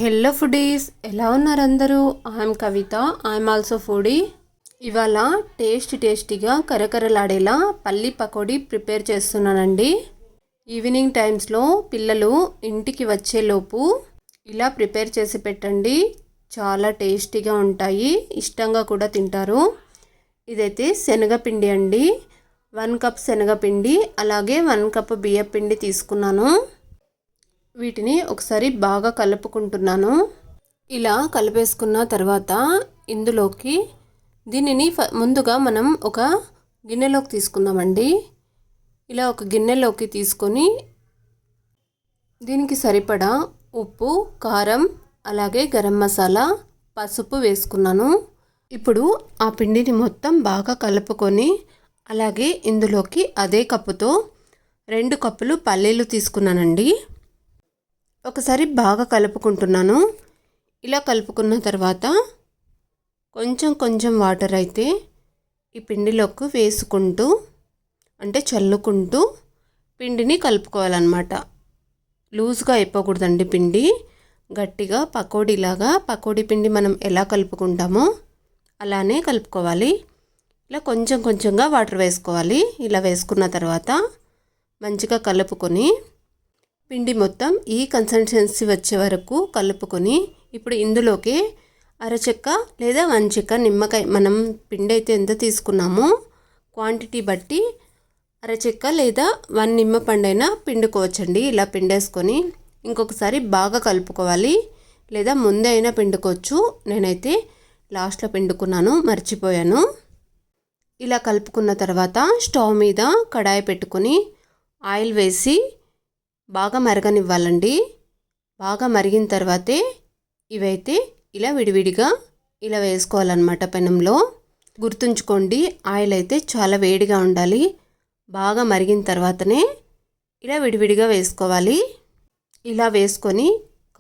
Hello foodies, ఎలా ఉన్నారు అందరూ? I'm Kavitha, I'm also foodie. ఇవాళ టేస్టీగా కరకరలాడేలా పల్లి పకోడీ ప్రిపేర్ చేస్తున్నానండి. ఈవినింగ్ టైమ్స్లో పిల్లలు ఇంటికి వచ్చేలోపు ఇలా ప్రిపేర్ చేసి పెట్టండి. చాలా టేస్టీగా ఉంటాయి, ఇష్టంగా కూడా తింటారు. ఇదైతే శనగపిండి అండి. 1 కప్ శనగపిండి, అలాగే 1 కప్ బియ్యపిండి తీసుకున్నాను. వీటిని ఒకసారి బాగా కలుపుకుంటున్నాను. ఇలా కలిపేసుకున్న తర్వాత ఇందులోకి దీనిని ముందుగా మనం ఒక గిన్నెలోకి తీసుకుందామండి. ఇలా ఒక గిన్నెలోకి తీసుకొని దీనికి సరిపడా ఉప్పు, కారం, అలాగే గరం మసాలా, పసుపు వేసుకున్నాను. ఇప్పుడు ఆ పిండిని మొత్తం బాగా కలుపుకొని అలాగే ఇందులోకి అదే కప్పుతో 2 కప్పులు పల్లీలు తీసుకున్నానండి. ఒకసారి బాగా కలుపుకుంటున్నాను. ఇలా కలుపుకున్న తర్వాత కొంచెం వాటర్ అయితే ఈ పిండిలోకి వేసుకుంటూ అంటే చల్లుకుంటూ పిండిని కలుపుకోవాలన్నమాట. లూజ్గా అయిపోకూడదండి పిండి, గట్టిగా పకోడీలాగా. పకోడీ పిండి మనం ఎలా కలుపుకుంటామో అలానే కలుపుకోవాలి. ఇలా కొంచెంగా వాటర్ వేసుకోవాలి. ఇలా వేసుకున్న తర్వాత మంచిగా కలుపుకొని పిండి మొత్తం ఈ కన్సిస్టెన్సీ వచ్చే వరకు కలుపుకొని ఇప్పుడు ఇందులోకి అరచెక్క లేదా 1 చెక్క నిమ్మకాయ, మనం పిండి అయితే ఎంత తీసుకున్నామో క్వాంటిటీ బట్టి అరచెక్క లేదా 1 నిమ్మపండు అయినా పిండుకోవచ్చండి. ఇలా పిండేసుకొని ఇంకొకసారి బాగా కలుపుకోవాలి, లేదా ముందే అయినా పిండుకోవచ్చు. నేనైతే లాస్ట్లో పిండుకున్నాను, మర్చిపోయాను. ఇలా కలుపుకున్న తర్వాత స్టవ్ మీద కడాయి పెట్టుకొని ఆయిల్ వేసి బాగా మరగనివ్వాలండి. బాగా మరిగిన తర్వాతే ఇవైతే ఇలా విడివిడిగా ఇలా వేసుకోవాలన్నమాట పెనంలో. గుర్తుంచుకోండి, ఆయిల్ అయితే చాలా వేడిగా ఉండాలి. బాగా మరిగిన తర్వాతనే ఇలా విడివిడిగా వేసుకోవాలి. ఇలా వేసుకొని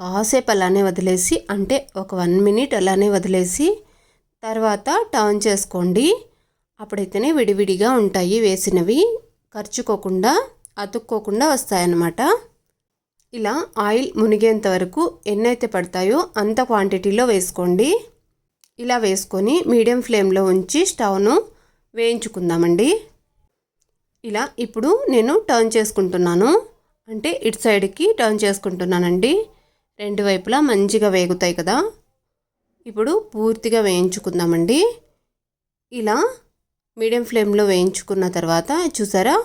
కాసేపు అలానే వదిలేసి, అంటే ఒక 1 మినిట్ అలానే వదిలేసి తర్వాత టర్న్ చేసుకోండి. అప్పుడైతేనే విడివిడిగా ఉంటాయి, వేసినవి ఖర్చుకోకుండా అతుక్కోకుండా వస్తాయన్నమాట. ఇలా ఆయిల్ మునిగేంత వరకు ఎన్నైతే పడతాయో అంత క్వాంటిటీలో వేసుకోండి. ఇలా వేసుకొని మీడియం ఫ్లేమ్లో ఉంచి స్టవ్ను వేయించుకుందామండి. ఇలా ఇప్పుడు నేను టర్న్ చేసుకుంటున్నాను, అంటే ఇటు సైడ్కి టర్న్ చేసుకుంటున్నానండి. 2 వైపులా మంచిగా వేగుతాయి కదా. ఇప్పుడు పూర్తిగా వేయించుకుందామండి. ఇలా మీడియం ఫ్లేమ్లో వేయించుకున్న తర్వాత చూసారా,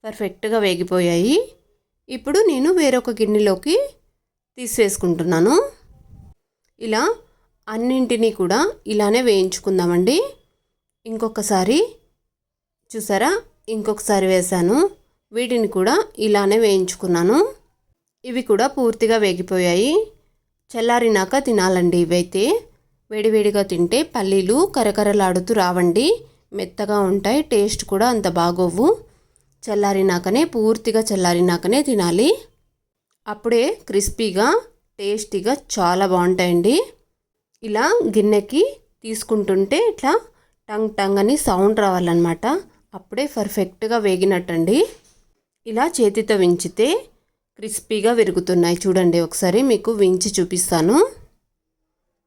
పర్ఫెక్ట్గా వేగిపోయాయి. ఇప్పుడు నేను వేరొక గిన్నెలోకి తీసివేసుకుంటున్నాను. ఇలా అన్నింటినీ కూడా ఇలానే వేయించుకుందామండి. ఇంకొకసారి చూసారా, ఇంకొకసారి వేసాను. వీటిని కూడా ఇలానే వేయించుకున్నాను. ఇవి కూడా పూర్తిగా వేగిపోయాయి. చల్లారినాక తినాలండి. ఇవైతే వేడివేడిగా తింటే పల్లీలు కరకరలాడుతూ రావండి, మెత్తగా ఉంటాయి, టేస్ట్ కూడా అంత బాగోవు. చల్లారినాకనే, పూర్తిగా చల్లారినాకనే తినాలి. అప్పుడే క్రిస్పీగా టేస్టీగా చాలా బాగుంటాయండి. ఇలా గిన్నెకి తీసుకుంటుంటే ఇట్లా టంగ్ అని సౌండ్ రావాలన్నమాట. అప్పుడే పర్ఫెక్ట్గా వేగినట్టండి. ఇలా చేతితో వించితే క్రిస్పీగా విరుగుతున్నాయి. చూడండి, ఒకసారి మీకు వించి చూపిస్తాను.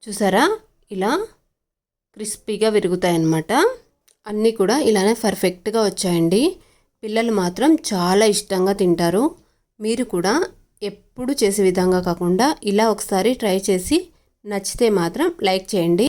చూసారా, ఇలా క్రిస్పీగా విరుగుతాయన్నమాట. అన్నీ కూడా ఇలానే పర్ఫెక్ట్గా వచ్చాయండి. పిల్లలు మాత్రం చాలా ఇష్టంగా తింటారు. మీరు కూడా ఎప్పుడు చేసే విధంగా కాకుండా ఇలా ఒకసారి ట్రై చేసి నచ్చితే మాత్రం లైక్ చేయండి.